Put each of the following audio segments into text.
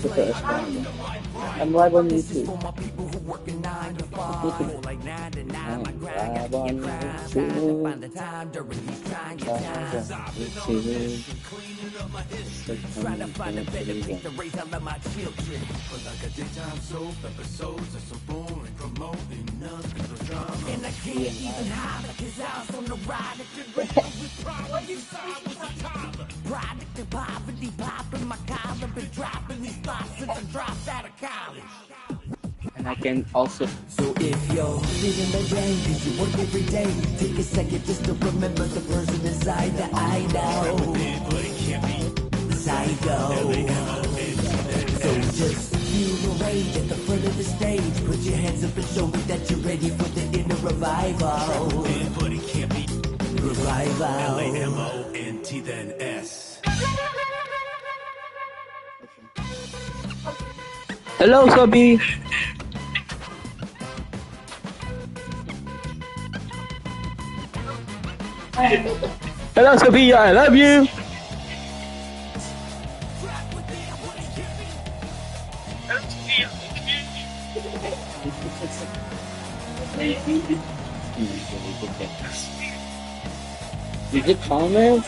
the first one. I'm live on YouTube. I'm live on YouTube. Live on YouTube. Trying to find a better place to Second, raise all of my children. But like a daytime soap, episodes are so boring, promoting nothing but drama. And I can't even holler, cause I was on the ride. If you're ready with problem, you saw I was a toddler. Product of poverty, popping my collar, been dropping these thoughts since I dropped out of college. and I can also. So if you're living the day, cause you work every day, take a second just to remember the person inside that I know. Psycho. So just feel the rage at the front of the stage. Put your hands up and show me that you're ready for the inner revival. But it can't be revival. L-A-M-O-N-T then S. Hello, Sobi. Hello, Sophia. I love you. Did you comment?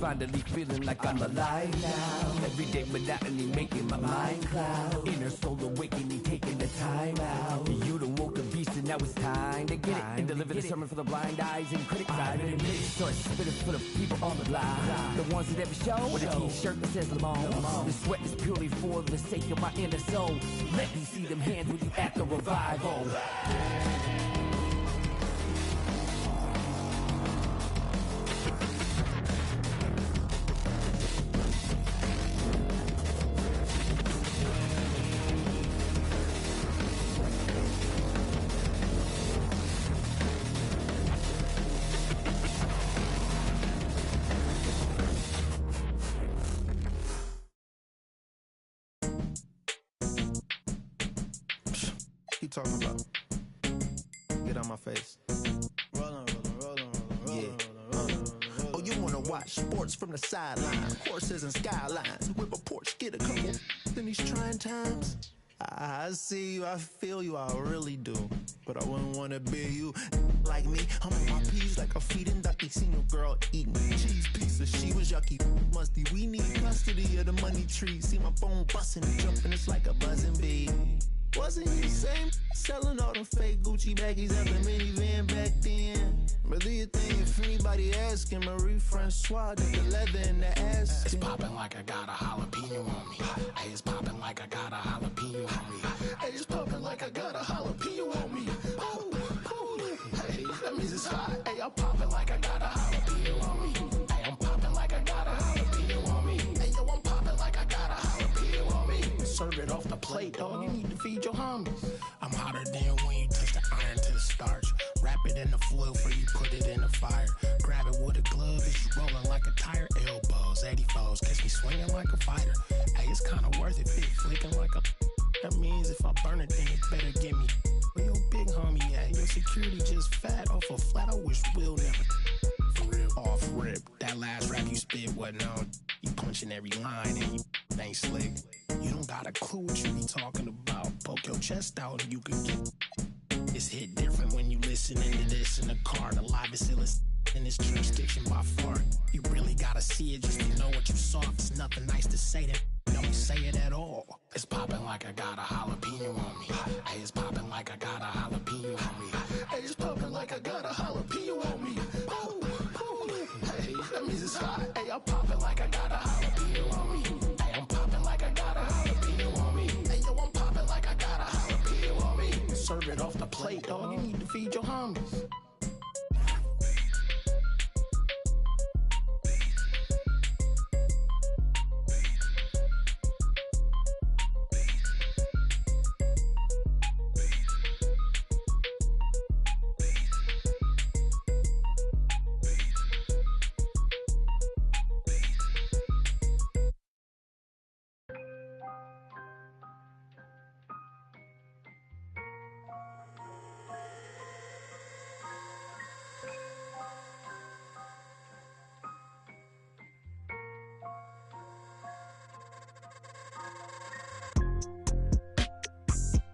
Finally feeling like I'm alive now. Everyday monotony making my mind cloud. Inner soul awakening, taking the time out. You done woke the beast and now it's time to get it. And deliver the sermon for the blind eyes and critics. I've been admitted, so I spit it for the people on the line. The ones that ever show with a t-shirt that says Lamont. The sweat is purely for the sake of my inner soul. Let me see them hands when you at the revival. You talking about? Get on my face. Rollin'. Oh, you wanna watch sports from the sideline? Horses and skylines. Whip a Porsche, get a couple in these trying times. I see you, I feel you, I really do. But I wouldn't wanna be you like me. I'm on my peas like a feeding ducky. Seen your girl eating cheese pieces. She was yucky, musty. We need custody of the money tree. See my phone busting and jumping, it's like a buzzing bee. Wasn't you the same? Selling all them fake Gucci baggies at the minivan back then. But do you think if anybody asking, Marie Francois did the leather in the ass? It's popping like I got a jalapeno on me. Hey, it's popping like I got a jalapeno on me. Hey, it's popping like I got a jalapeno on me. Hey, that means it's hot. Hey, I'm popping like I got a jalapeno on me. Hey, I'm popping like I got a jalapeno on me. Hey, yo, I'm popping like I got a jalapeno on me. Serve it off the plate, dog. You need to feed your homies. I'm hotter than when you touch the iron to the starch. Wrap it in the foil before you put it in the fire. Grab it with a glove as you rolling like a tire. Elbows, 84s, catch me swinging like a fighter. Hey, it's kinda worth it, big flicking like a. That means if I burn it, then you better give me. Where your big homie at? Your security just fat off a flat. I wish Will never. For real, off rip. That last rap you spit wasn't on. You punching every line and you ain't slick. You don't got a clue what you be talking about. Poke your chest out and you can get. It's hit different when you listening to this in the car. The live is still in this jurisdiction by far. You really gotta see it just to know what you saw. It's nothing nice to say that. Don't say it at all. It's popping like I got a jalapeno on me. Hey, it's popping like I got a jalapeno on me. Hey, it's popping like I got a jalapeno on me. Hey, that means it's hot. Hey, I'm popping like I got a jalapeno on me. Hey, I'm popping like I got a jalapeno on me. Hey, yo, I'm popping like I got a jalapeno on me. Serve it off the plate, dog. You need to feed your homies.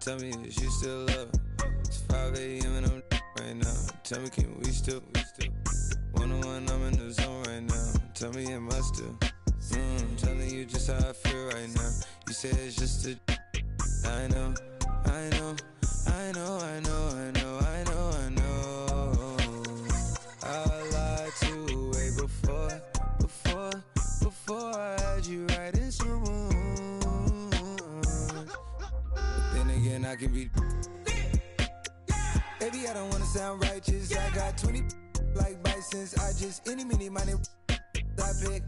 Tell me is you still love it? It's 5 a.m. and I'm right now. Tell me can we still? One-on-one, I'm in the zone right now. Tell me am I still? Telling you just how I feel right now. You say it's just a. I know. I lied to way before I had you right in some rooms. But then again, I can be. Baby, I don't wanna sound righteous. I got 20 like Bisons. I just any money I pick.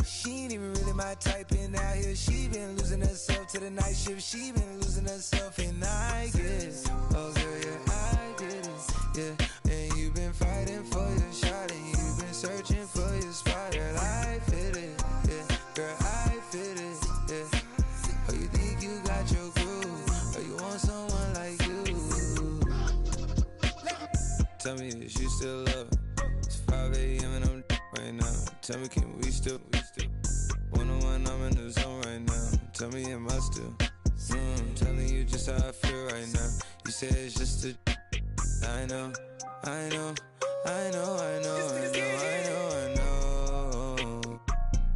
She ain't even really my type in out here. She been losing herself to the night shift. She been losing herself and I get it. Oh girl, yeah, I get it. Yeah, and you've been fighting for your shot and you've been searching for your spot. Girl, I fit it. Yeah, girl, I fit it. Yeah. Oh, you think you got your groove? Or you want someone like you? Tell me is you still love it? It's 5 a.m. and I'm right now. Tell me can we still? One-on-one, I'm in the zone right now. Tell me am I still? Telling you just how I feel right now. You say it's just a. I know.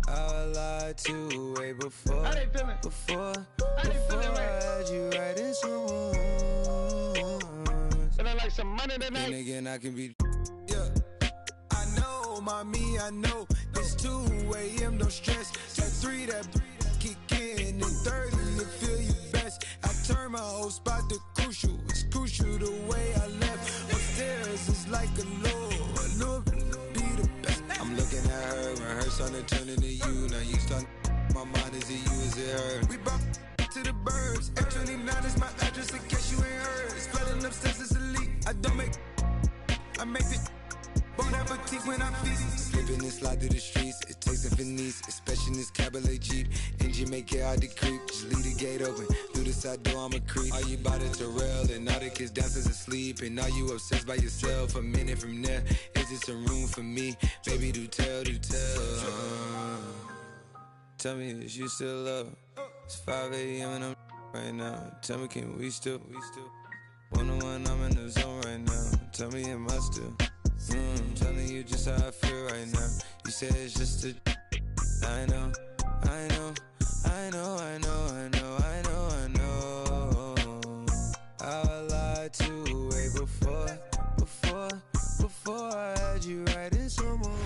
I lied to way before I had you right in some rooms. And I like some money tonight. And again, I can be. Yeah, I know, mommy, I know. It's 2 a.m. no stress. At 3 that kick in and 30 to feel you best. I turn my whole spot to crucial. It's crucial the way I left. Upstairs is like a look be the best. I'm looking at her when her son is turning to you. Now you start my mind, is it you, is it her? We brought to the burbs. F29 is my address in case you ain't heard. It's flooding upstairs, it's elite. I make it. Bon appetit when I feast. Slipping and slide through the streets. It takes a finesse, especially in this Cabaret Jeep. Engine make it hard to creep. Just leave the gate open. Through the side door, I'm a creep. Are you by the Terrell? And all the kids downstairs asleep. And are you obsessed by yourself? A minute from there, is there some room for me? Baby, do tell. Tell me is you still love it? It's 5 a.m. and I'm right now. Tell me can we still? One-on-one, I'm in the zone right now. Tell me am I still? Telling you just how I feel right now. You say it's just a. I know. I lied to way before I had you right in some room.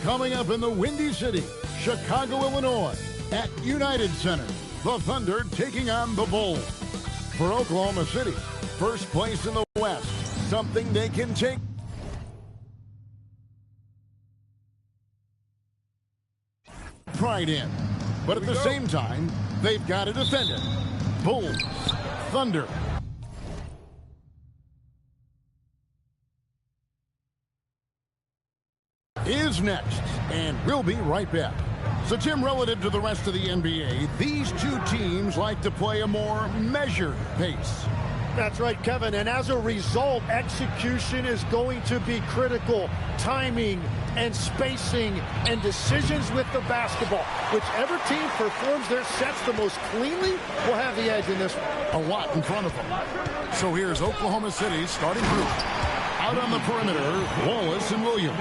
Coming up in the Windy City, Chicago, Illinois, at United Center, the Thunder taking on the Bulls. For Oklahoma City, first place in the West, something they can take pride in. But at the same time, they've got to defend it. Bulls, Thunder. Is next, and we'll be right back. So, Tim, relative to the rest of the NBA, these two teams like to play a more measured pace. That's right, Kevin. And as a result, execution is going to be critical. Timing and spacing and decisions with the basketball. Whichever team performs their sets the most cleanly will have the edge in this one. A lot in front of them. So here's Oklahoma City's starting group. Out on the perimeter, Wallace and Williams.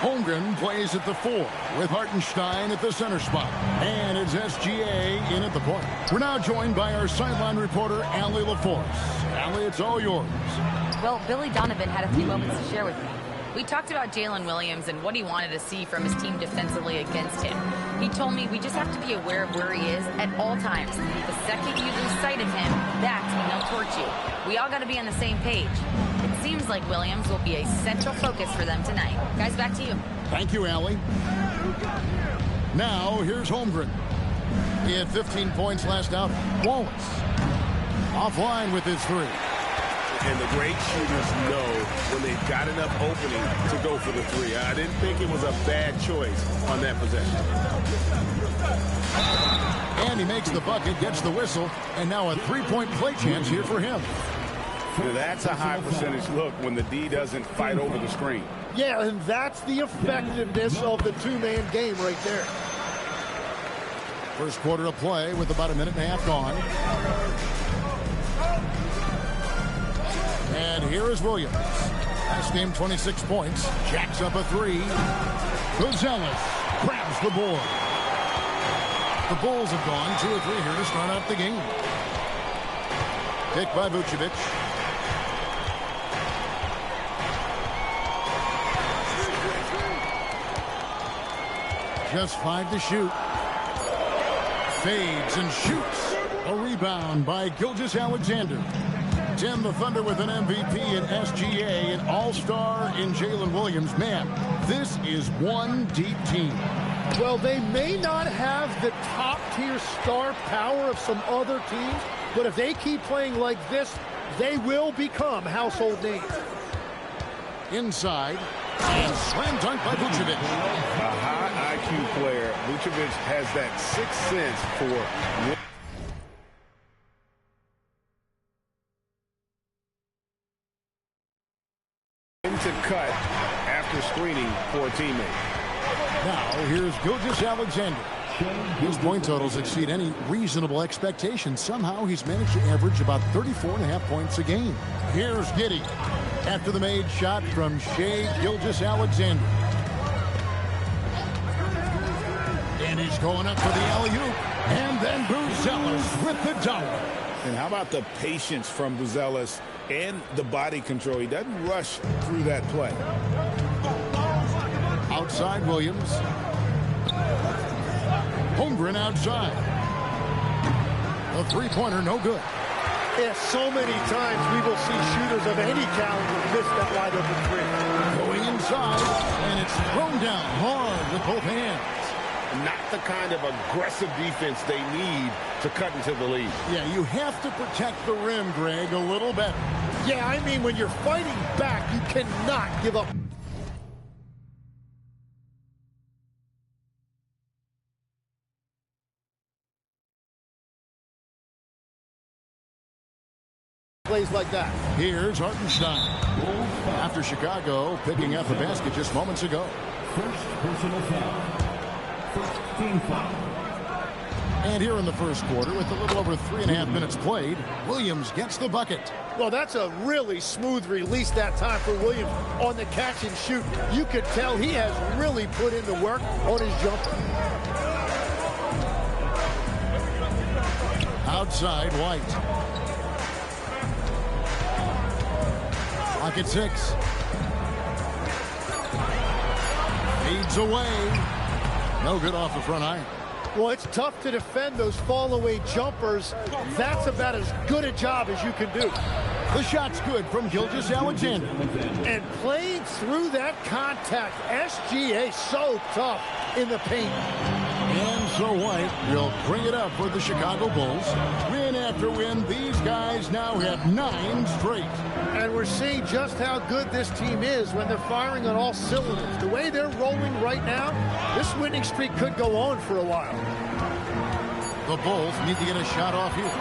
Holmgren plays at the 4 with Hartenstein at the center spot. And it's SGA in at the point. We're now joined by our sideline reporter, Allie LaForce. Allie, it's all yours. Well, Billy Donovan had a few moments to share with me. We talked about Jalen Williams and what he wanted to see from his team defensively against him. He told me we just have to be aware of where he is at all times. The second you lose sight of him, that's when he'll torch you. We all got to be on the same page. It seems like Williams will be a central focus for them tonight. Guys, back to you. Thank you, Allie. Now, here's Holmgren. He had 15 points last out. Wallace offline with his 3. And the great shooters know when they've got enough opening to go for the 3. I didn't think it was a bad choice on that possession. And he makes the bucket, gets the whistle, and now a 3-point play chance here for him. Now that's a high percentage look when the D doesn't fight over the screen. Yeah, and that's the effectiveness of the two-man game right there. First quarter of play with about a minute and a half gone. And here is Williams. Last game, 26 points. Jacks up a 3. Gonzalez grabs the board. The Bulls have gone 2 or 3 here to start out the game. Pick by Vucevic. Just 5 to shoot. Fades and shoots. A rebound by Gilgeous-Alexander. Tim, the Thunder with an MVP in SGA, an all-star in Jalen Williams. Man, this is one deep team. Well, they may not have the top-tier star power of some other teams, but if they keep playing like this, they will become household names. Inside, and slam dunk by Vucevic. A high IQ player. Vucevic has that sixth sense for to cut after screening for a teammate. Now, here's Gilgeous-Alexander. His point totals exceed any reasonable expectation. Somehow, he's managed to average about 34.5 points a game. Here's Giddey after the made shot from Shai Gilgeous-Alexander. And he's going up for the alley-oop. And then Buzelis with the dunk. And how about the patience from Buzelis and the body control? He doesn't rush through that play. Outside Williams. Holmgren outside. A three-pointer, no good. Yeah, so many times we will see shooters of any caliber miss that wide open 3. Going inside, and it's thrown down hard with both hands. Not the kind of aggressive defense they need to cut into the lead. Yeah, you have to protect the rim, Greg, a little better. Yeah, I mean, when you're fighting back, you cannot give up. Plays like that. Here's Hartenstein. After Chicago picking up the basket just moments ago. First personal foul. First team foul. And here in the first quarter, with a little over 3.5 minutes played, Williams gets the bucket. Well, that's a really smooth release that time for Williams on the catch and shoot. You could tell he has really put in the work on his jumper. Outside, White. Clock at 6. Fades away. No good off the front iron. Well, it's tough to defend those fall-away jumpers. That's about as good a job as you can do. The shot's good from Gilgeous-Alexander. And playing through that contact, SGA so tough in the paint. And so White will bring it up for the Chicago Bulls. Win after win, these guys now have 9 straight. And we're seeing just how good this team is when they're firing on all cylinders. The way they're rolling right now, this winning streak could go on for a while. The Bulls need to get a shot off here.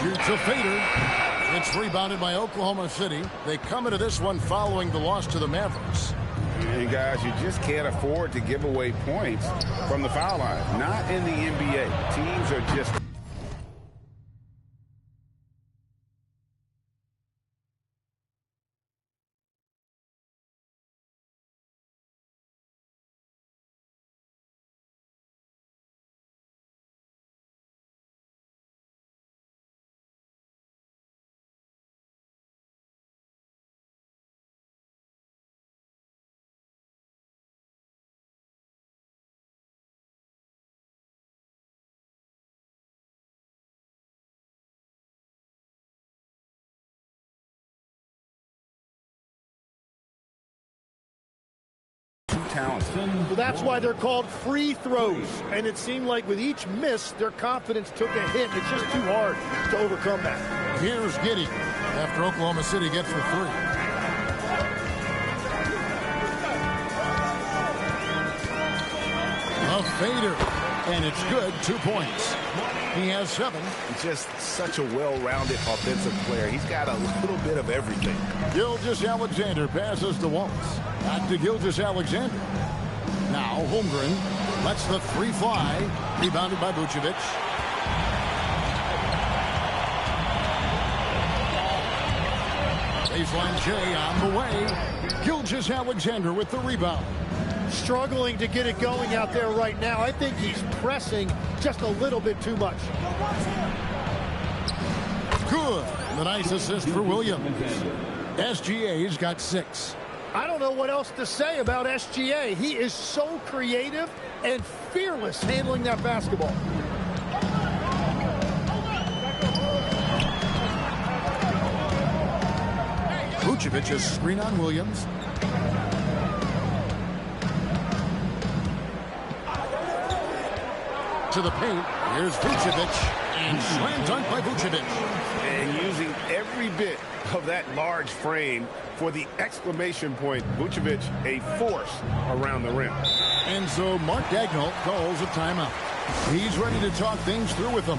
Shoots a fader. It's rebounded by Oklahoma City. They come into this one following the loss to the Mavericks. And guys, you just can't afford to give away points from the foul line. Not in the NBA. Teams are just... Well, that's why they're called free throws. And it seemed like with each miss, their confidence took a hit. It's just too hard to overcome that. Here's Giddey after Oklahoma City gets the three. A fader, and it's good. 2 points. He has 7. Just such a well-rounded offensive player. He's got a little bit of everything. Gilgeous-Alexander passes to Wallace. Back to Gilgeous-Alexander. Now Holmgren lets the three fly. Rebounded by Vucevic. Baseline J on the way. Gilgeous-Alexander with the rebound. Struggling to get it going out there right now. I think he's pressing just a little bit too much. Good. The nice assist for Williams. SGA's got 6. I don't know what else to say about SGA. He is so creative and fearless handling that basketball. Vucevic's screen on Williams. To the paint. Here's Vucevic. And slam dunk by Vucevic. And using every bit of that large frame for the exclamation point. Vucevic, a force around the rim. And so Mark Daigneault calls a timeout. He's ready to talk things through with them.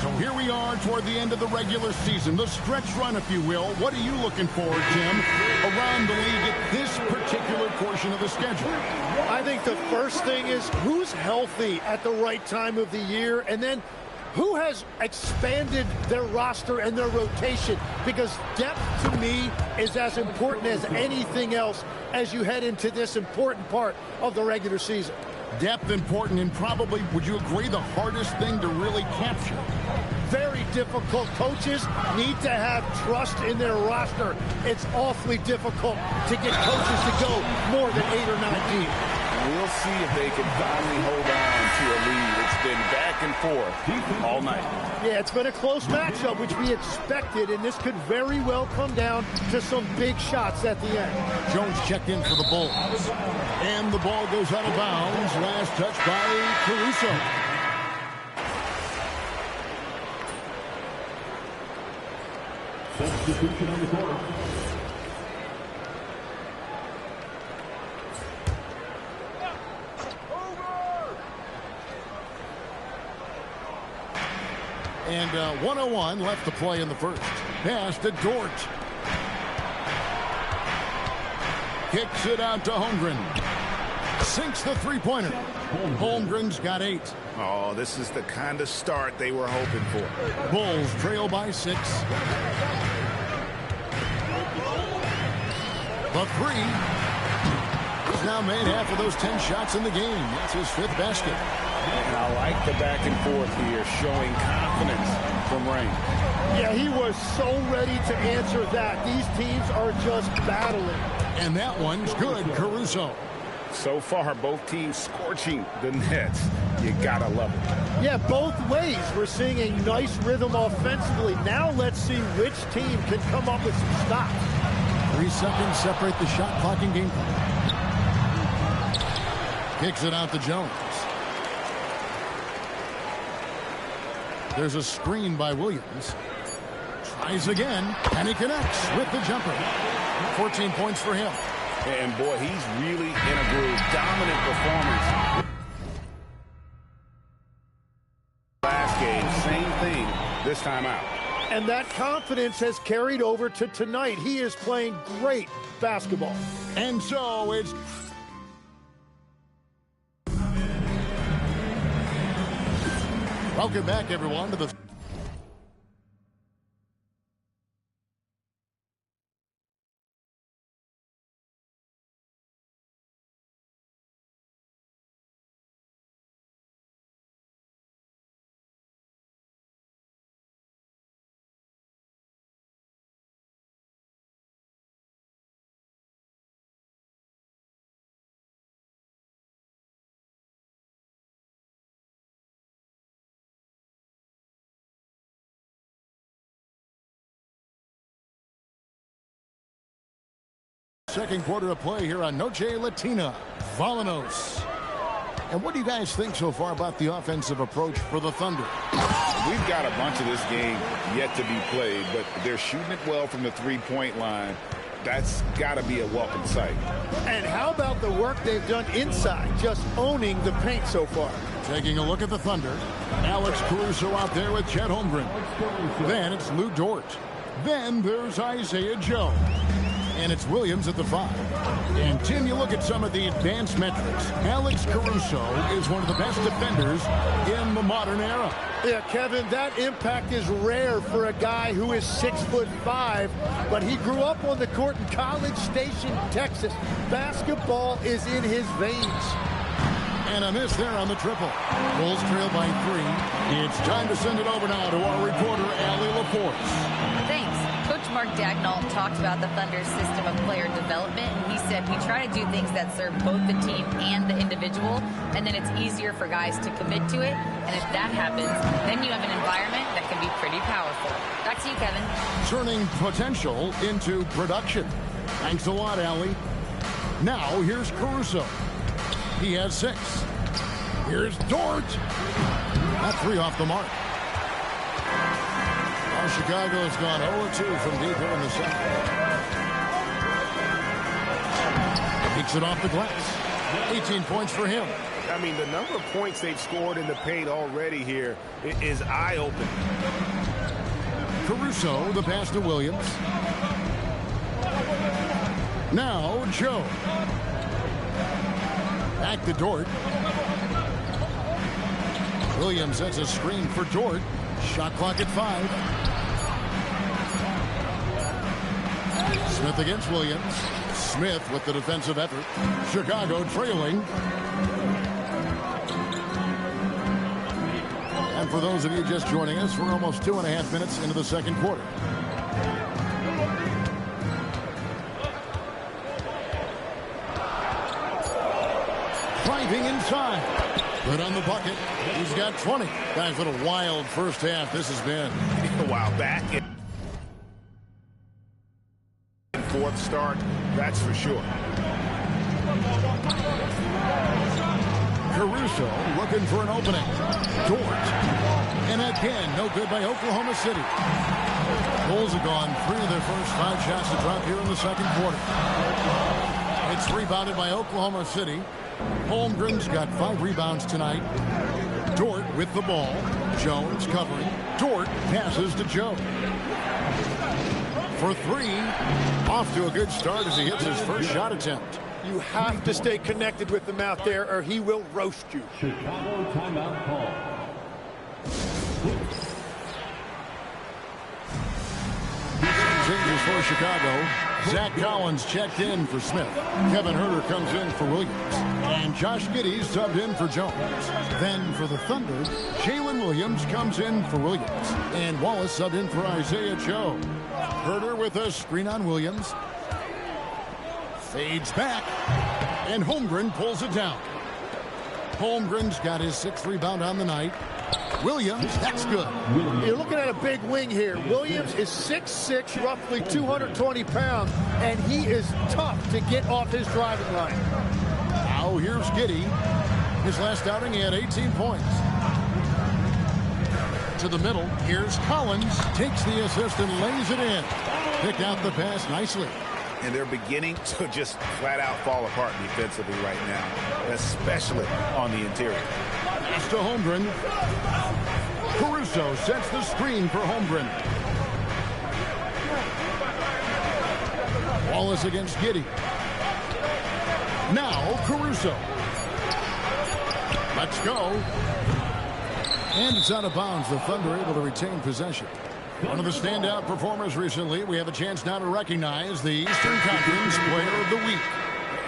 So here we are toward the end of the regular season, the stretch run, if you will. What are you looking for, Jim, around the league at this particular portion of the schedule? I think the first thing is who's healthy at the right time of the year, and then who has expanded their roster and their rotation, because depth to me is as important as anything else as you head into this important part of the regular season. Depth important, and probably, would you agree, the hardest thing to really capture? Very difficult. Coaches need to have trust in their roster. It's awfully difficult to get coaches to go more than 8 or 9 deep. We'll see if they can finally hold on to a lead. It's been back and forth all night. Yeah, it's been a close matchup, which we expected, and this could very well come down to some big shots at the end. Jones checked in for the Bulls. And the ball goes out of bounds. Last touch by Caruso. Substitution on the court. And 1:01 left to play in the first. Pass to Dort. Kicks it out to Holmgren. Sinks the three-pointer. Holmgren's got 8. Oh, this is the kind of start they were hoping for. Bulls trail by 6. The three. He's now made half of those 10 shots in the game. That's his 5th basket. And I like the back and forth here, showing confidence from Rain. Yeah, he was so ready to answer that. These teams are just battling. And that one's good, Caruso. So far, both teams scorching the Nets. You gotta love it. Yeah, both ways. We're seeing a nice rhythm offensively. Now let's see which team can come up with some stops. 3 seconds separate the shot clock and game clock. Kicks it out to Jones. There's a screen by Williams. Tries again, and he connects with the jumper. 14 points for him. And boy, he's really in a groove. Dominant performance. Last game, same thing. this time out. And that confidence has carried over to tonight. He is playing great basketball. And so it's... Welcome back, everyone, to the... Second quarter of play here on Noche Latina. Volanos. And what do you guys think so far about the offensive approach for the Thunder? We've got a bunch of this game yet to be played, but they're shooting it well from the three-point line. That's got to be a welcome sight. And how about the work they've done inside, just owning the paint so far? Taking a look at the Thunder. Alex Caruso out there with Chet Holmgren. Then it's Lou Dort. Then there's Isaiah Joe. And it's Williams at the 5. And Tim, you look at some of the advanced metrics. Alex Caruso is one of the best defenders in the modern era. Yeah, Kevin, that impact is rare for a guy who is 6'5", but he grew up on the court in College Station, Texas. Basketball is in his veins. And a miss there on the triple. Bulls trail by 3. It's time to send it over now to our reporter, Allie LaForce. Thanks. Coach Mark Dagnall talked about the Thunder's system of player development, and he said we try to do things that serve both the team and the individual, and then it's easier for guys to commit to it, and if that happens, then you have an environment that can be pretty powerful. Back to you, Kevin. Turning potential into production. Thanks a lot, Allie. Now, here's Caruso. He has 6. Here's Dort. That 3 off the mark. Now Chicago's gone 0-2 from deep here in the second. Takes it off the glass. 18 points for him. I mean, the number of points they've scored in the paint already here is eye-opening. Caruso, the pass to Williams. Now Joe. Back to Dort. Williams sets a screen for Dort. Shot clock at 5. Smith against Williams. Smith with the defensive effort. Chicago trailing. And for those of you just joining us, we're almost 2.5 minutes into the second quarter. Driving inside. Good on the bucket. He's got 20. Guys, what a wild first half this has been. A while back. Fourth start, that's for sure. Caruso looking for an opening. Dort. And again, no good by Oklahoma City. Bulls have gone 3 of their first 5 shots to drop here in the second quarter. It's rebounded by Oklahoma City. Holmgren's got 5 rebounds tonight. Dort with the ball. Jones covering. Dort passes to Joe. For 3. Off to a good start as he hits his first shot attempt. You have to stay connected with him out there or he will roast you. Chicago timeout call. Changes for Chicago. Zach Collins checked in for Smith. Kevin Huerter comes in for Williams. And Josh Giddey subbed in for Jones. Then for the Thunder, Jalen Williams comes in for Williams. And Wallace subbed in for Isaiah Joe. Huerter with a screen on Williams. Fades back. And Holmgren pulls it down. Holmgren's got his 6th rebound on the night. Williams, that's good. You're looking at a big wing here. Williams is 6'6", roughly 220 pounds, and he is tough to get off his driving line. Now here's Giddey. His last outing, he had 18 points. To the middle, here's Collins. Takes the assist and lays it in. Picked out the pass nicely. And they're beginning to just flat out fall apart defensively right now, especially on the interior. Pass to Holmgren. Caruso sets the screen for Holmgren. Wallace against Giddey. Now Caruso. Let's go. And it's out of bounds. The Thunder able to retain possession. One of the standout performers recently. We have a chance now to recognize the Eastern Conference Player of the Week.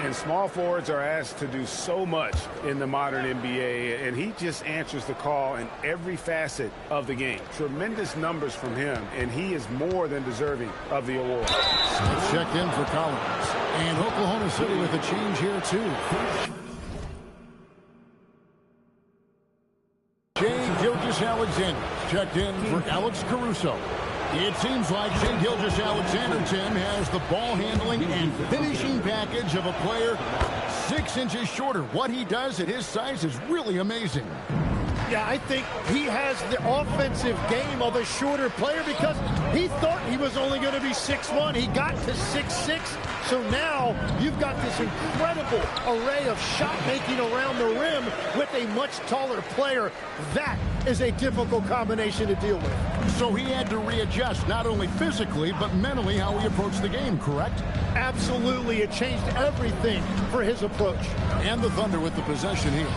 And small forwards are asked to do so much in the modern NBA, and he just answers the call in every facet of the game. Tremendous numbers from him, and he is more than deserving of the award. Smith checked in for Collins. And Oklahoma City with a change here, too. Shai Gilgeous-Alexander checked in for Alex Caruso. It seems like Shai Gilgeous-Alexander, Tim, has the ball handling and finishing package of a player 6 inches shorter. What he does at his size is really amazing. Yeah, I think he has the offensive game of a shorter player because he thought he was only going to be 6'1". He got to 6'6". So now you've got this incredible array of shot making around the rim with a much taller player. That is a difficult combination to deal with. So he had to readjust not only physically but mentally how he approached the game, correct? Absolutely. It changed everything for his approach. And the Thunder with the possession here.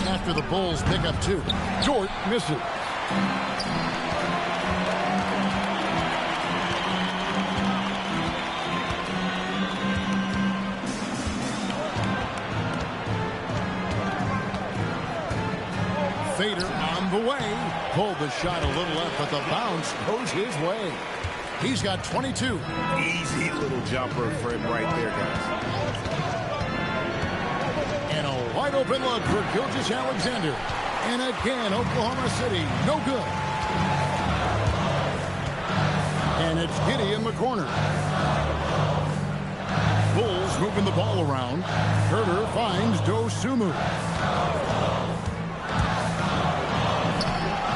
After the Bulls pick up 2. Dort misses. Fader on the way. Pulled the shot a little left, but the bounce goes his way. He's got 22. Easy little jumper for him right there, guys. And a wide open look for Gilgeous-Alexander. And again, Oklahoma City, no good. And it's Giddey in the corner. Bulls moving the ball around. Herter finds Dosunmu.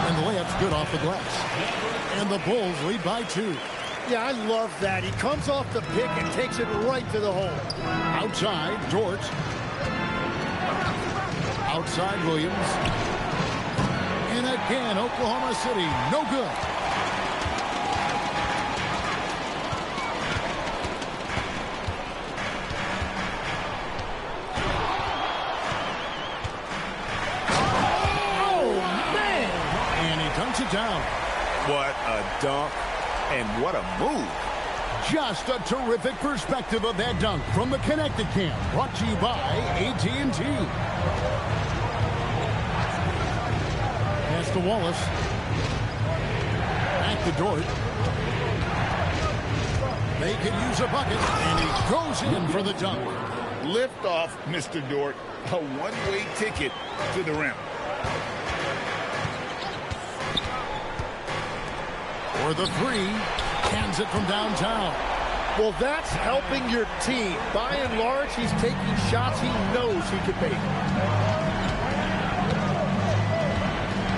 And the layup's good off the glass. And the Bulls lead by 2. Yeah, I love that. He comes off the pick and takes it right to the hole. Outside, Dort. Outside, Williams. And again, Oklahoma City, no good. Oh, man! And he dunks it down. What a dunk and what a move. Just a terrific perspective of that dunk from the Connected Camp. Brought to you by AT&T. Pass to Wallace. Back to Dort. They could use a bucket, and he goes in for the dunk. Lift off, Mr. Dort. A one-way ticket to the rim. For the 3, hands it from downtown. Well, that's helping your team. By and large, he's taking shots he knows he can make.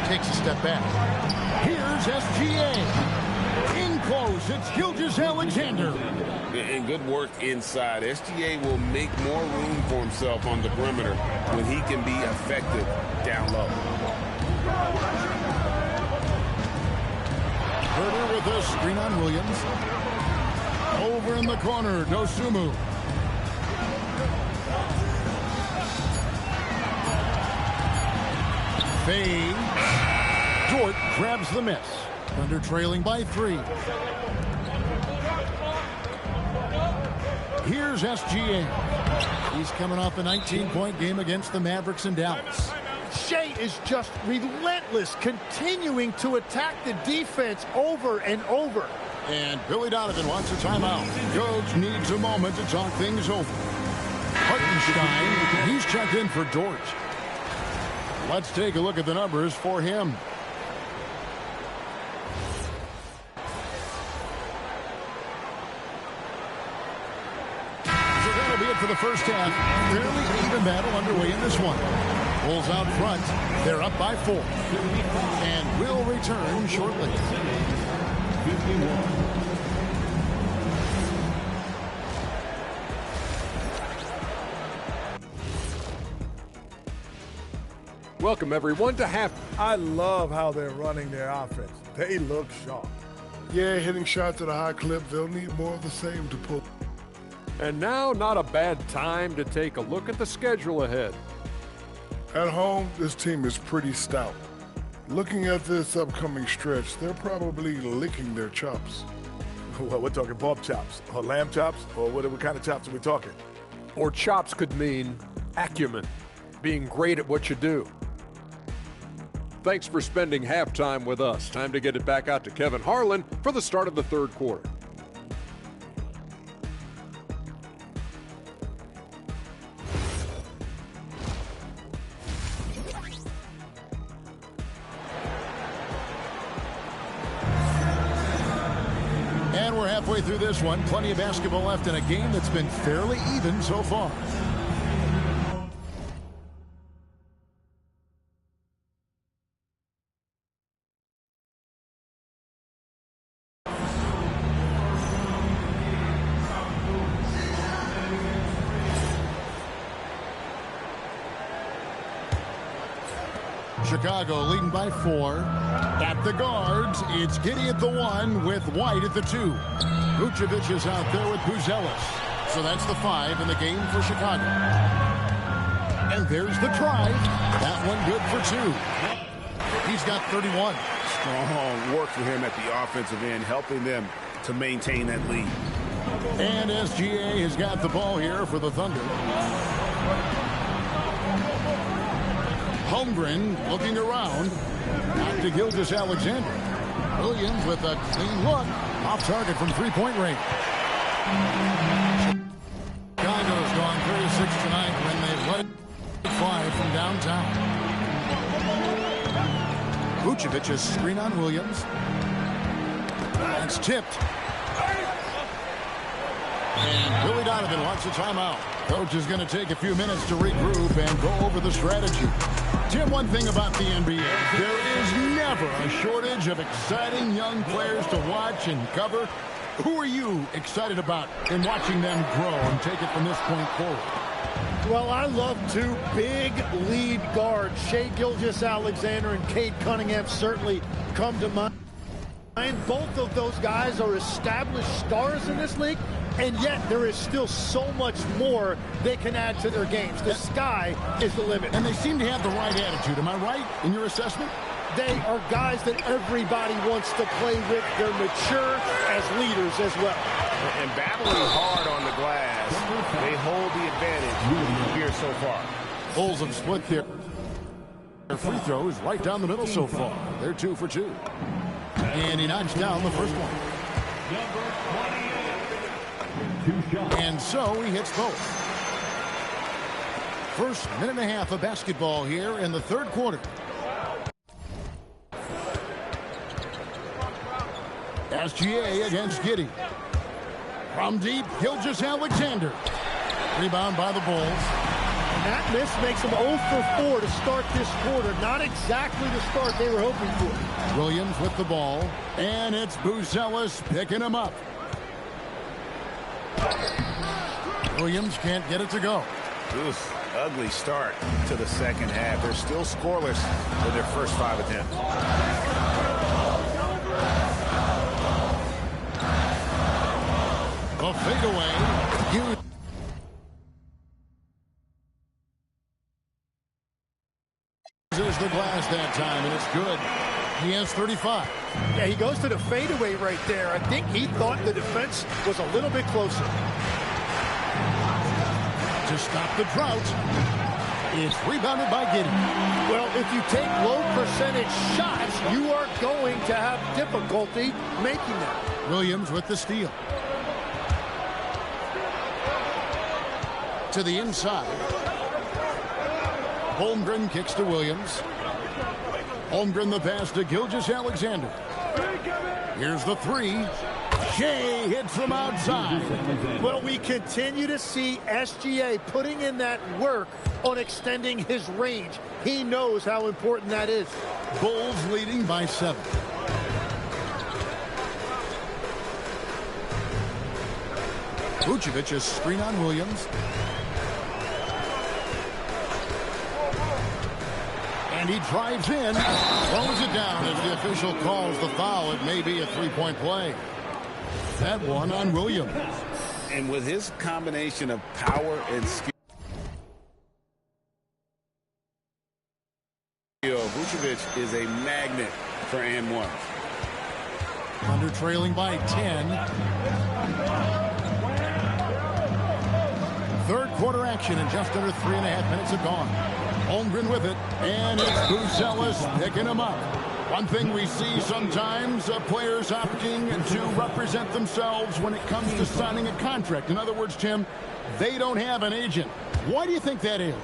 Takes a step back. Here's SGA. In close, it's Gilgeous-Alexander. And good work inside. SGA will make more room for himself on the perimeter when he can be effective down low. Herter with a screen on Williams. Over in the corner, Dosunmu. Fade. Dort grabs the miss. Thunder trailing by 3. Here's SGA. He's coming off a 19-point game against the Mavericks in Dallas. Shai is just relentless, continuing to attack the defense over and over. And Billy Donovan wants a timeout. Coach needs a moment to talk things over. Hartenstein, he's checked in for Dort. Let's take a look at the numbers for him. So that'll be it for the first half. Fairly even battle underway in this one. Bulls out front. They're up by 4. And we'll return shortly. 51. Welcome, everyone, to half. I love how they're running their offense. They look sharp. Yeah, hitting shots at a high clip. They'll need more of the same to pull. And now, not a bad time to take a look at the schedule ahead. At home, this team is pretty stout. Looking at this upcoming stretch, they're probably licking their chops. Well, we're talking pork chops, or lamb chops, or what kind of chops are we talking? Or chops could mean acumen, being great at what you do. Thanks for spending halftime with us. Time to get it back out to Kevin Harlan for the start of the third quarter. And we're halfway through this one. Plenty of basketball left in a game that's been fairly even so far. Chicago leading by 4. At the guards, it's Giddey at the 1 with White at the 2. Vucevic is out there with Buzelis. So that's the 5 in the game for Chicago. And there's the drive. That one good for 2. He's got 31. Strong work for him at the offensive end, helping them to maintain that lead. And SGA has got the ball here for the Thunder. Holmgren looking around. Back to Gilgeous-Alexander. Williams with a clean look. Off target from three-point range. Chicago's gone 36 tonight when they've let it fly from downtown. Vucevic's screen on Williams. That's tipped. And Billy Donovan wants a timeout. Coach is going to take a few minutes to regroup and go over the strategy. Tim, one thing about the NBA, there is never a shortage of exciting young players to watch and cover. Who are you excited about in watching them grow and take it from this point forward? Well, I love 2 big lead guards. Shai Gilgeous-Alexander and Cade Cunningham certainly come to mind. Both of those guys are established stars in this league, and yet there is still so much more they can add to their games. The sky is the limit. And they seem to have the right attitude. Am I right in your assessment? They are guys that everybody wants to play with. They're mature as leaders as well. And battling hard on the glass, they hold the advantage here so far. Bulls have split their free throws right down the middle so far. They're 2 for 2. And he knocks down the first one. And so he hits both. First minute and a half of basketball here in the third quarter. SGA against Giddey. From deep, Gilgeous-Alexander. Rebound by the Bulls. And that miss makes them 0 for 4 to start this quarter. Not exactly the start they were hoping for. Williams with the ball. And it's Buzelis picking him up. Williams can't get it to go. Oof, ugly start to the second half. They're still scoreless with their first 5 attempts. A fadeaway. Uses the glass that time, and it's good. He has 35. Yeah, he goes to the fadeaway right there. I think he thought the defense was a little bit closer. To stop the drought, it's rebounded by Giddey. Well, if you take low percentage shots, you are going to have difficulty making them. Williams with the steal. To the inside. Holmgren kicks to Williams. Holmgren the pass to Gilgeous-Alexander. Here's the 3. Shai hits from outside. Well, we continue to see SGA putting in that work on extending his range. He knows how important that is. Bulls leading by 7. Vucevic is screen on Williams. And And he drives in, throws it down as the official calls the foul. It may be a three-point play. That one on Williams. And with his combination of power and skill, Vucevic is a magnet for and one. Thunder trailing by 10. Third quarter action in just under 3.5 minutes have gone. Holmgren with it, and it's Buzelis picking him up. One thing we see sometimes, players opting to represent themselves when it comes to signing a contract. In other words, Tim, they don't have an agent. Why do you think that is?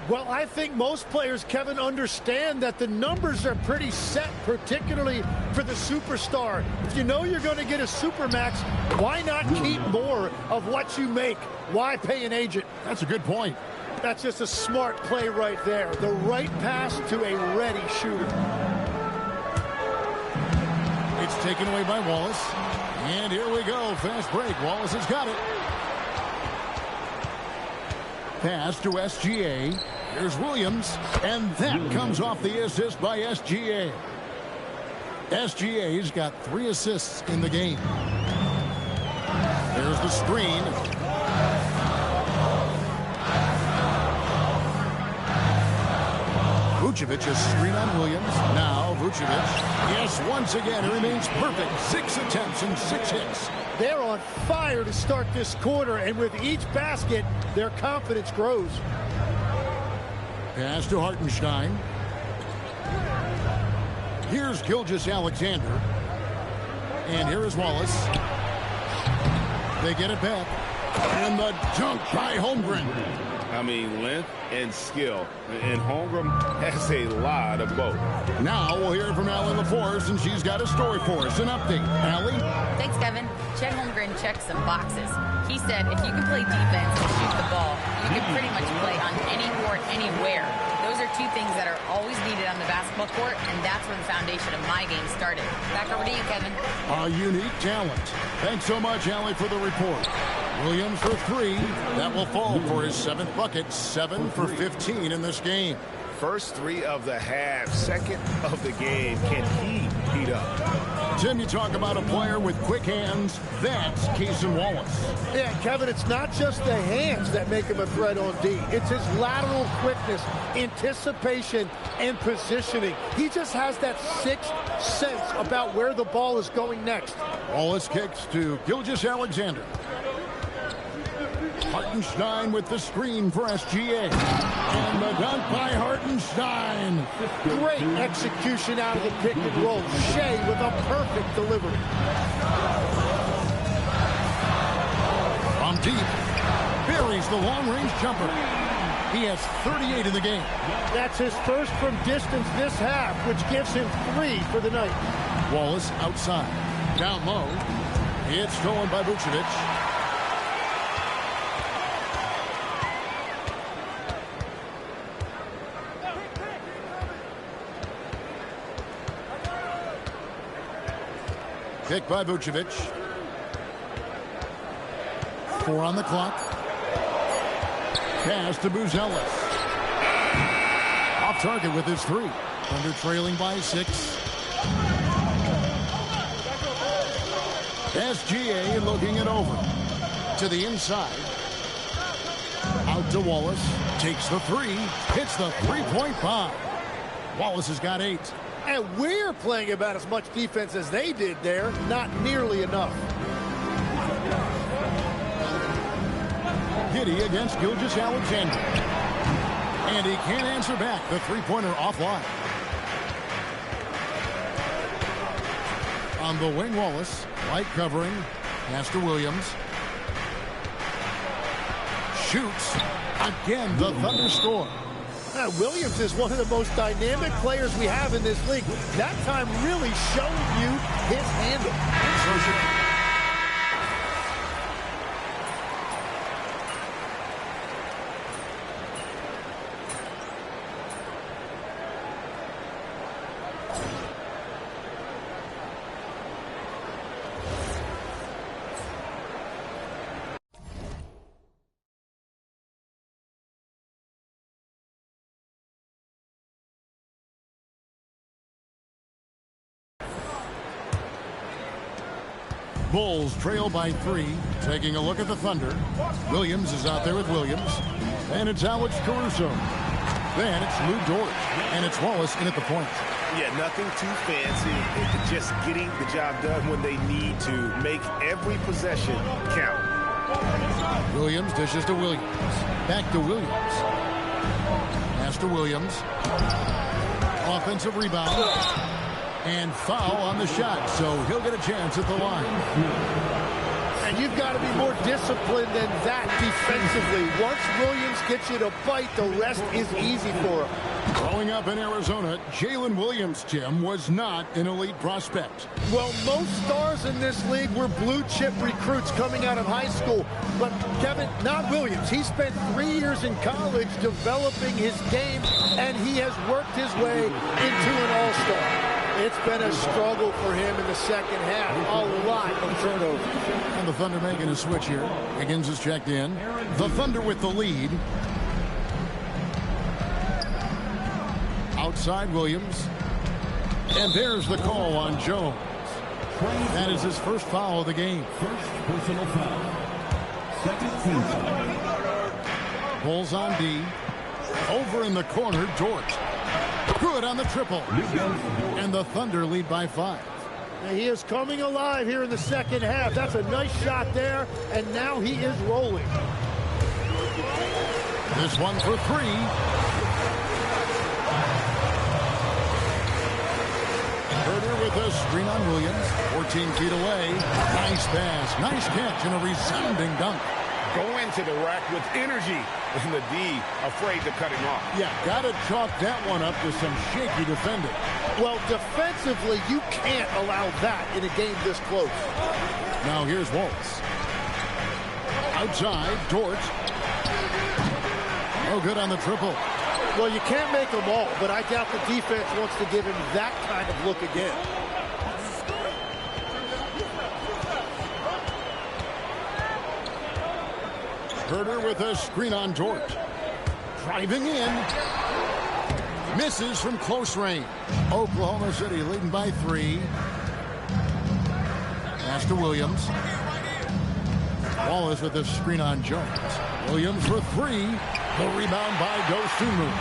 Well, I think most players, Kevin, understand that the numbers are pretty set, particularly for the superstar. If you know you're going to get a supermax, why not keep more of what you make? Why pay an agent? That's a good point. That's just a smart play right there. The right pass to a ready shooter. It's taken away by Wallace. And here we go. Fast break. Wallace has got it. Pass to SGA. Here's Williams. And that comes off the assist by SGA. SGA's got 3 assists in the game. There's the screen. Vucevic, a screen on Williams. Now Vucevic. Yes, once again, it remains perfect. 6 attempts and 6 hits. They're on fire to start this quarter, and with each basket, their confidence grows. Pass to Hartenstein. Here's Gilgeous-Alexander. And here is Wallace. They get it back. And the dunk by Holmgren. I mean, length and skill. And Holmgren has a lot of both. Now we'll hear from Allie LaForce, and she's got a story for us. An update. Allie? Thanks, Kevin. Chet Holmgren checked some boxes. He said if you can play defense and shoot the ball, you can pretty much play on any court, anywhere. Those are 2 things that are always needed on the basketball court, and that's where the foundation of my game started. Back over to you, Kevin. A unique talent. Thanks so much, Allie, for the report. Williams for 3. That will fall for his 7th bucket. 7 for 15 in this game. First 3 of the half, second of the game. Can he heat up? Tim, you talk about a player with quick hands. That's Cason Wallace. Yeah, Kevin, it's not just the hands that make him a threat on D. It's his lateral quickness, anticipation, and positioning. He just has that 6th sense about where the ball is going next. Wallace kicks to Gilgeous-Alexander. Hartenstein with the screen for SGA. And the dunk by Hartenstein. Great execution out of the pick and roll. Shea with a perfect delivery. From deep, buries the long-range jumper. He has 38 in the game. That's his first from distance this half, which gives him 3 for the night. Wallace outside. Down low. It's stolen by Vucevic. Pick by Vucevic. 4 on the clock. Pass to Buzelis. Off target with his 3. Under trailing by 6. SGA looking it over. To the inside. Out to Wallace. Takes the 3. Hits the 3-point bomb. Wallace has got 8. And we're playing about as much defense as they did there. Not nearly enough. Giddey against Gilgeous-Alexander. And he can't answer back. The 3-pointer offline. On the wing, Wallace. Light covering. Pass to Williams. Shoots. Again, the Thunder score. Williams is one of the most dynamic players we have in this league. That time really showing you his handle. Bulls trail by 3. Taking a look at the Thunder. Williams is out there with Williams. And it's Alex Caruso. Then it's Lou Dort. And it's Wallace in at the point. Yeah, nothing too fancy. It's just getting the job done when they need to. Make every possession count. Williams dishes to Williams. Back to Williams. Pass to Williams. Offensive rebound. And foul on the shot, so he'll get a chance at the line. And you've got to be more disciplined than that defensively. Once Williams gets you to fight, the rest is easy for him. Growing up in Arizona, Jalen Williams, Jim, was not an elite prospect. Well, most stars in this league were blue-chip recruits coming out of high school. But, Kevin, not Williams. He spent 3 years in college developing his game, and he has worked his way into an all-star. It's been a struggle for him in the second half. A lot of turnovers. And the Thunder making a switch here. Higgins is checked in. The Thunder with the lead. Outside Williams. And there's the call on Jones. That is his first foul of the game. First personal foul. Second team foul. Bulls on D. Over in the corner, Dort. Good on the triple. And the Thunder lead by 5. And he is coming alive here in the second half. That's a nice shot there, and now he is rolling. This one for 3. Herter with a screen on Williams. 14 feet away. Nice pass. Nice catch and a resounding dunk. Go into the rack with energy. And the D afraid to cut him off. Yeah, got to chalk that one up to some shaky defending. Well, defensively, you can't allow that in a game this close. Now here's Wallace. Outside, Dort. Oh, good on the triple. Well, you can't make them all, but I doubt the defense wants to give him that kind of look again. Herter with a screen on Dort. Driving in. Misses from close range. Oklahoma City leading by 3. Pass to Williams. Wallace with a screen on Jones. Williams for 3. The rebound by Dosunmu.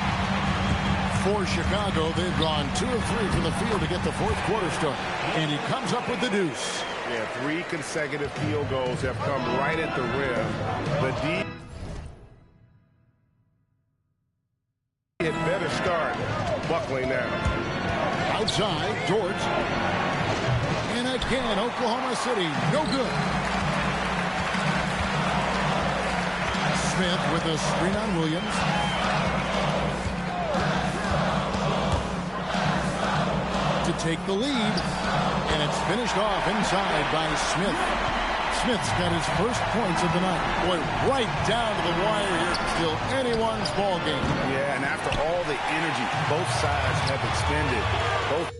For Chicago, they've gone 2 of 3 from the field to get the fourth quarter started. And he comes up with the deuce. Yeah, 3 consecutive field goals have come right at the rim. The D had better start buckling now. Outside, Dort. And again, Oklahoma City, no good. Smith with a screen on Williams. To take the lead. And it's finished off inside by Smith. Smith's got his first points of the night. Boy, right down to the wire here. Still anyone's ball game. Yeah, and after all the energy both sides have expended, both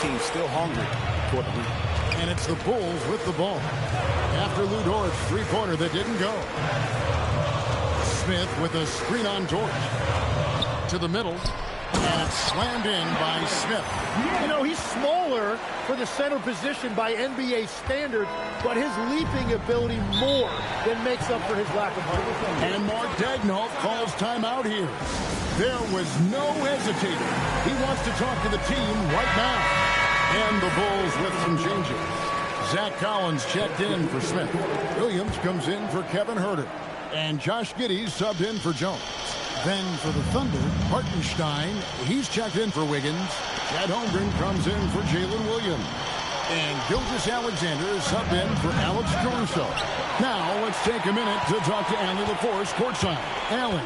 teams still hungry for the lead. And it's the Bulls with the ball. After Lou Dort's three-pointer that didn't go. Smith with a screen on Dort. To the middle. And it's slammed in by Smith. You know, he's smaller for the center position by NBA standard, but his leaping ability more than makes up for his lack of height. And Mark Daigneault calls timeout here. There was no hesitating. He wants to talk to the team right now. And the Bulls with some changes. Zach Collins checked in for Smith. Williams comes in for Kevin Herter. And Josh Giddey subbed in for Jones. Then for the Thunder, Hartenstein, he's checked in for Wiggins. Chad Holmgren comes in for Jalen Williams. And Gilgeous-Alexander is subbed in for Alex Caruso. Now let's take a minute to talk to Allie LaForce courtside. Allie.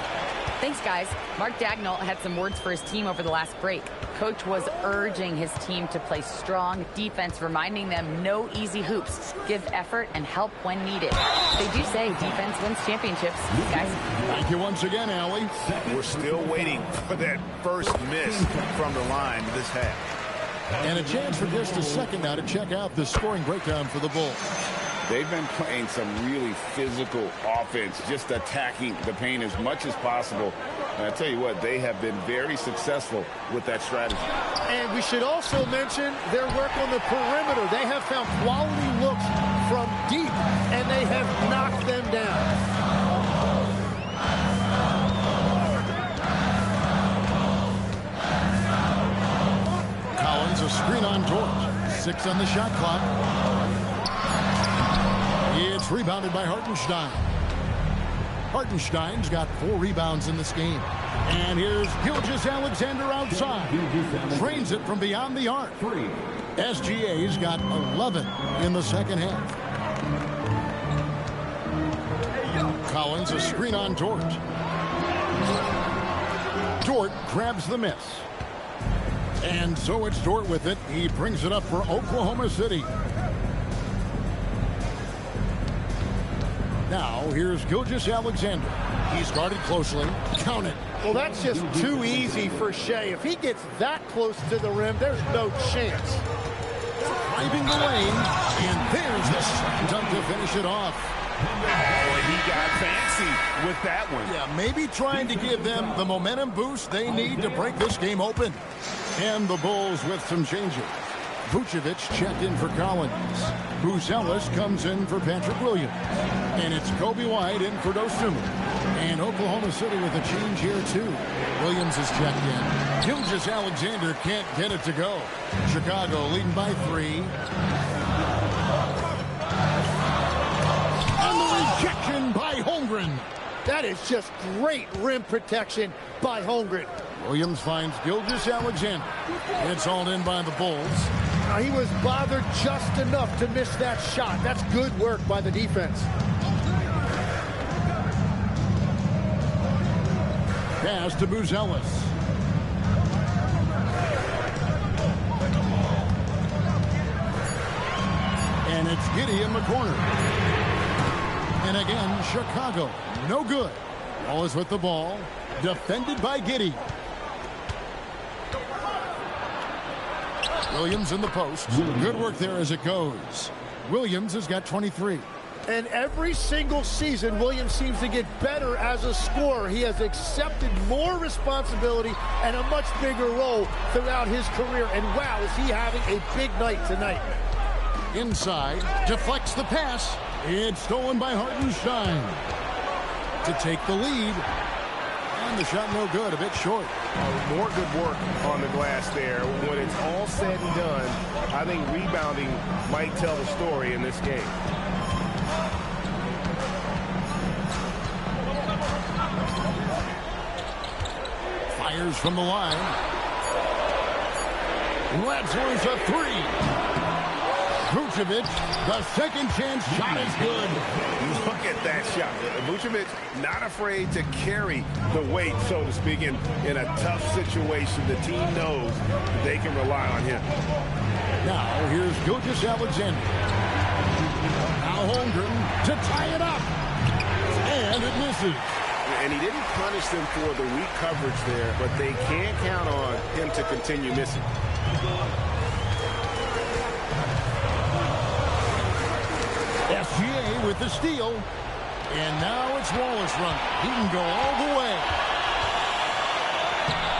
Thanks, guys. Mark Daigneault had some words for his team over the last break. Coach was urging his team to play strong defense, reminding them no easy hoops, give effort, and help when needed. They do say defense wins championships, guys. Thank you once again, Allie. We're still waiting for that first miss from the line this half. And a chance for just a second now to check out the scoring breakdown for the Bulls. They've been playing some really physical offense, just attacking the paint as much as possible. And I tell you what, they have been very successful with that strategy. And we should also mention their work on the perimeter. They have found quality looks from deep, and they have knocked them down. Collins, a screen on Dort. 6 on the shot clock. It's rebounded by Hartenstein. Hartenstein's got 4 rebounds in this game. And here's Gilgeous-Alexander outside. Drains it from beyond the arc. SGA's got 11 in the second half. Collins, a screen on Dort. Dort grabs the miss. And so it's Dort with it. He brings it up for Oklahoma City. Now, here's Gilgeous-Alexander. He's guarded closely. Count it. Well, that's just too easy for Shea. If he gets that close to the rim, there's no chance. Driving the lane, and there's the slam dunk to finish it off. Oh, he got fancy with that one. Yeah, maybe trying to give them the momentum boost they need to break this game open. And the Bulls with some changes. Vucevic checked in for Collins. Buzelis comes in for Patrick Williams. And it's Kobe White in for Dosunmu. And Oklahoma City with a change here, too. Williams is checked in. Gilgeous-Alexander can't get it to go. Chicago leading by 3. And the rejection by Holmgren. That is just great rim protection by Holmgren. Williams finds Gilgeous-Alexander. It's hauled in by the Bulls. Now, he was bothered just enough to miss that shot. That's good work by the defense. Pass to Buzelis. And it's Giddey in the corner. And again, Chicago, no good. Wallace with the ball, defended by Giddey. Williams in the post. Good work there as it goes. Williams has got 23. And every single season, Williams seems to get better as a scorer. He has accepted more responsibility and a much bigger role throughout his career. And wow, is he having a big night tonight. Inside, deflects the pass. It's stolen by Hartenstein to take the lead. And the shot no good, a bit short. More good work on the glass there. When it's all said and done, I think rebounding might tell the story in this game. Fires from the line. Lets loose a 3. Vucevic, the second chance shot is good. Look at that shot. Vucevic not afraid to carry the weight, so to speak, in a tough situation. The team knows they can rely on him. Now here's Gilgeous-Alexander. Now Holmgren to tie it up. And it misses. And he didn't punish them for the weak coverage there, but they can't count on him to continue missing. SGA with the steal. And now it's Wallace running. He can go all the way.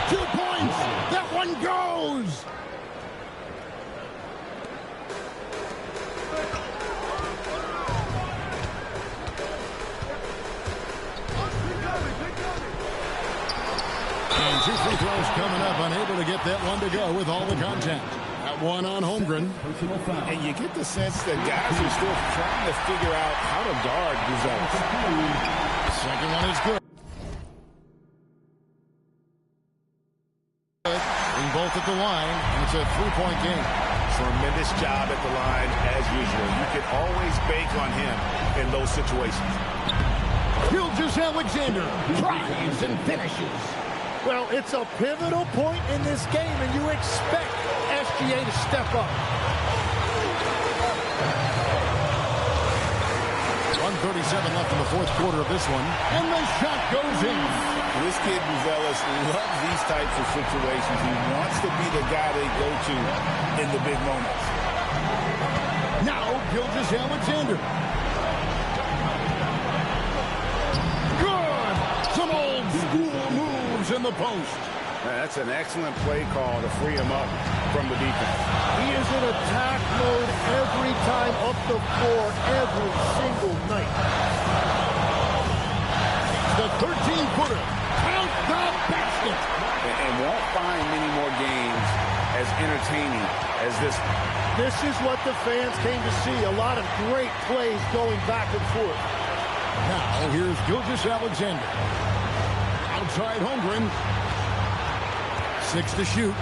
2 points. That one goes. And 2 free throws coming up. Unable to get that one to go with all the contact. That one on Holmgren. And you get the sense that guys are still trying to figure out how to guard Buzelis. Second one is good. Being both at the line, and it's a 3-point game. Tremendous job at the line as usual. You can always bank on him in those situations. Gilgeous-Alexander tries and finishes. Well, it's a pivotal point in this game, and you expect SGA to step up. 1:37 left in the fourth quarter of this one, and the shot goes in. This kid, Buzelis, loves these types of situations. He wants to be the guy they go to in the big moments. Now, Gilgeous-Alexander. Good! Some old school moves in the post. That's an excellent play call to free him up from the defense. He is in attack mode every time up the floor, every single night. The 13-footer. Count the basket. And won't find many more games as entertaining as this one. This is what the fans came to see. A lot of great plays going back and forth. Now, here's Gilgeous-Alexander. Outside Holmgren. 6 to shoot.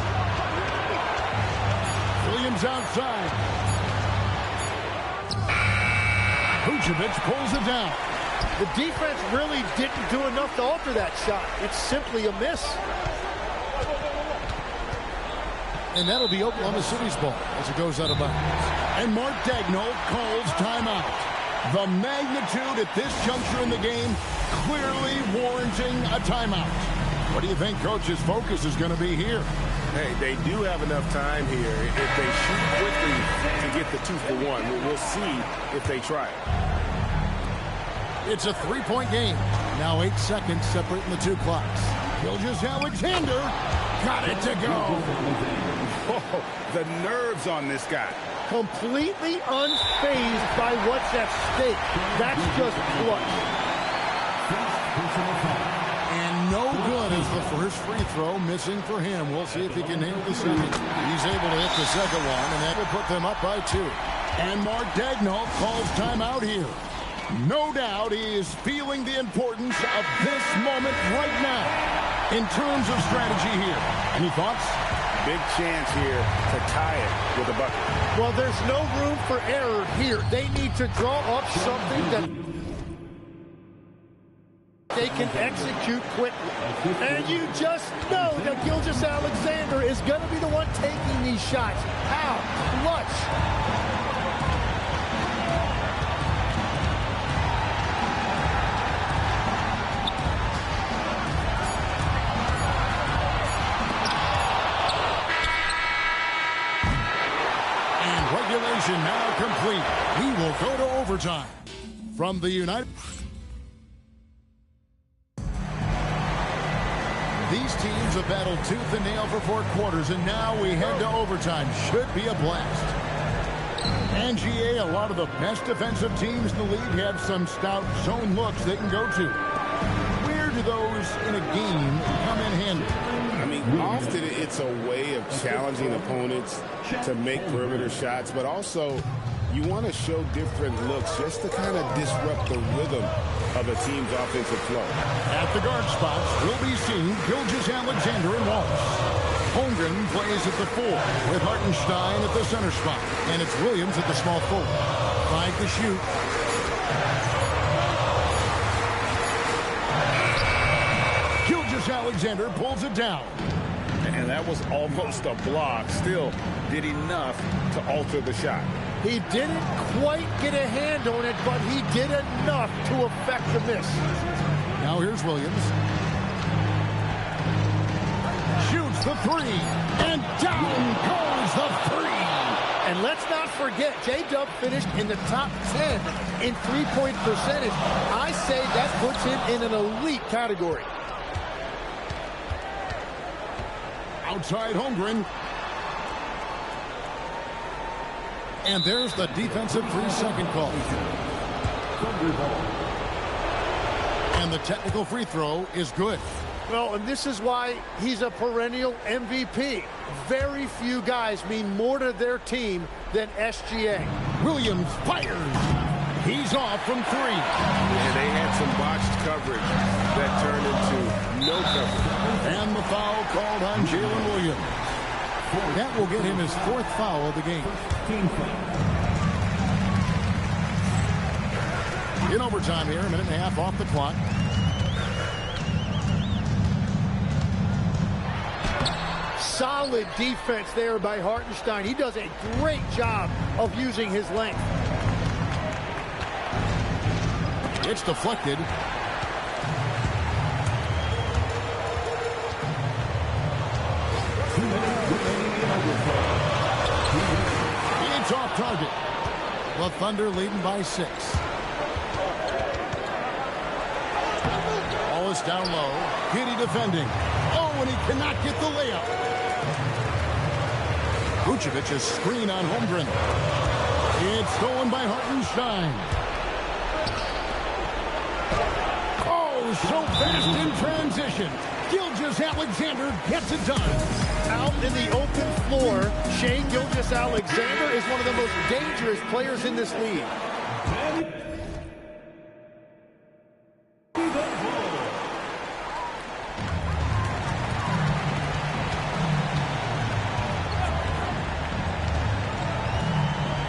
Williams outside. Vucevic pulls it down. The defense really didn't do enough to alter that shot. It's simply a miss. And that'll be Oklahoma City's ball as it goes out of bounds. And Mark Daigneault calls timeout. The magnitude at this juncture in the game clearly warranting a timeout. What do you think Coach's focus is going to be here? Hey, they do have enough time here if they shoot quickly to get the 2 for 1. We'll see if they try it. It's a 3-point game. Now 8 seconds separating the two clocks. Gilgeous-Alexander got it to go. Oh, the nerves on this guy. Completely unfazed by what's at stake. That's just clutch. And no good as the first free throw missing for him. We'll see if he can nail the second. He's able to hit the second one, and that will put them up by 2. And Mark Daigneault calls timeout here. No doubt he is feeling the importance of this moment right now in terms of strategy here. Any thoughts? Big chance here to tie it with a bucket. Well, there's no room for error here. They need to draw up something that they can execute quickly. And you just know that Gilgeous-Alexander is going to be the one taking these shots. How? Clutch. Now complete. We will go to overtime. From the United... These teams have battled tooth and nail for 4 quarters, and now we head to overtime. Should be a blast. And GA, a lot of the best defensive teams in the league have some stout zone looks they can go to. Where do those in a game come in handy? I mean, often it's a way of challenging opponents to make perimeter shots, but also you want to show different looks just to kind of disrupt the rhythm of a team's offensive flow. At the guard spots will be seen Gilgeous-Alexander and Wallace. Holmgren plays at the 4 with Hartenstein at the center spot, and it's Williams at the small forward. 5 to shoot. Gilgeous-Alexander pulls it down. And that was almost a block. Still did enough to alter the shot. He didn't quite get a hand on it, but he did enough to affect the miss. Now here's Williams. Shoots the 3, and down goes the 3. And let's not forget, J-Dub finished in the top 10 in three-point percentage. I say that puts him in an elite category. Outside Holmgren. And there's the defensive 3-second call. And the technical free throw is good. Well, and this is why he's a perennial MVP. Very few guys mean more to their team than SGA. Williams fires. He's off from 3. And they had some botched coverage that turned into no coverage. And the foul called on Jalen Williams. That will get him his 4th foul of the game. In overtime here, a minute and a half off the clock. Solid defense there by Hartenstein. He does a great job of using his length. It's deflected. It's off target. The Thunder leading by 6. Ball is down low. Giddey defending. Oh, and he cannot get the layup. Vucevic's screen on Holmgren. It's stolen by Hartenstein. Oh, so fast in transition. Gilgeous-Alexander gets it done. Out in the open floor, Shai Gilgeous-Alexander is one of the most dangerous players in this league.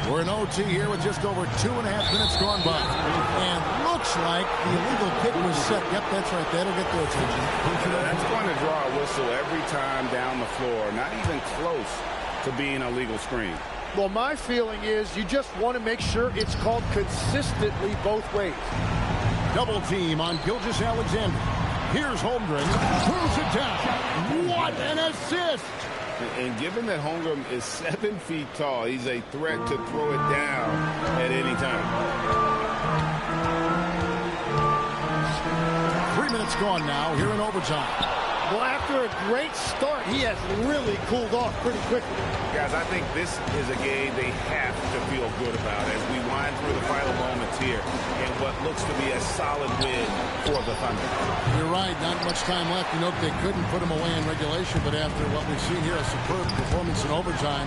We're in OT here with just over 2.5 minutes gone by. And looks like the illegal kick was set. Yep, that's right. That'll get their attention. That's going to draw a whistle every time down the floor. Not even close to being a legal screen. Well, my feeling is you just want to make sure it's called consistently both ways. Double team on Gilgeous-Alexander. Here's Holmgren. Throws it down. What an assist! And given that Holmgren is 7 feet tall, he's a threat to throw it down at any time. 3 minutes gone now here in overtime. Well, after a great start, he has really cooled off pretty quickly. Guys, I think this is a game they have to feel good about as we wind through the final moments here in what looks to be a solid win for the Thunder. You're right, not much time left. You know, they couldn't put them away in regulation, but after what we've seen here, a superb performance in overtime,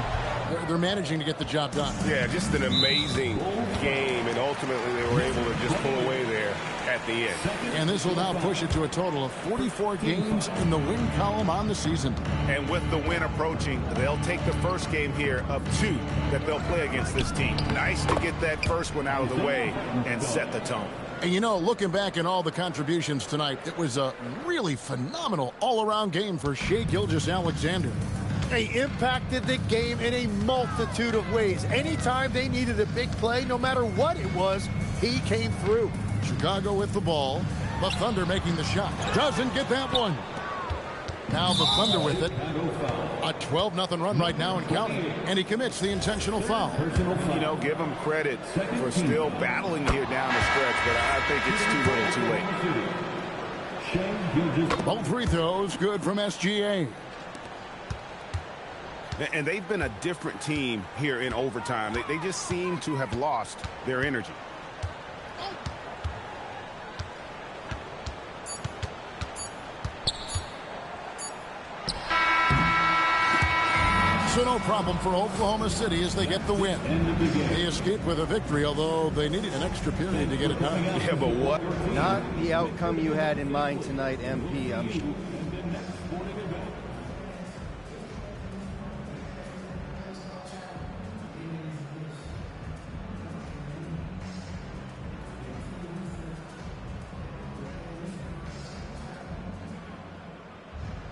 they're managing to get the job done. Yeah, just an amazing game, and ultimately they were able to just pull away there at the end. And this will now push it to a total of 44 games in the win column on the season. And with the win approaching, they'll take the first game here of 2 that they'll play against this team. Nice to get that first one out of the way and set the tone. And you know, looking back at all the contributions tonight, it was a really phenomenal all-around game for Shai Gilgeous-Alexander. He impacted the game in a multitude of ways. Anytime they needed a big play, no matter what it was, he came through. Chicago with the ball. The Thunder making the shot. Doesn't get that one. Now the Thunder with it. A 12-0 run right now and counting. And he commits the intentional foul. You know, give him credit for still battling here down the stretch, but I think it's too little too late. Both free throws good from SGA. And they've been a different team here in overtime. They just seem to have lost their energy. So no problem for Oklahoma City as they get the win. They escaped with a victory, although they needed an extra period to get it done. Yeah, but what? Not the outcome you had in mind tonight, MP.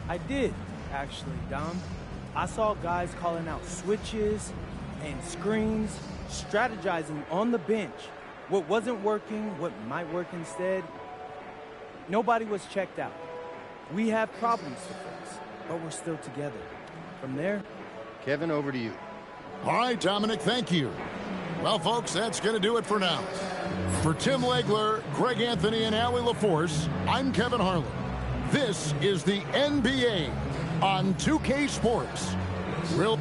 I did, actually, Dom. I saw guys calling out switches and screens, strategizing on the bench. What wasn't working, what might work instead. Nobody was checked out. We have problems to fix, but we're still together. From there, Kevin, over to you. All right, Dominic, thank you. Well, folks, that's going to do it for now. For Tim Legler, Greg Anthony, and Allie LaForce, I'm Kevin Harlan. This is the NBA on 2K Sports. Real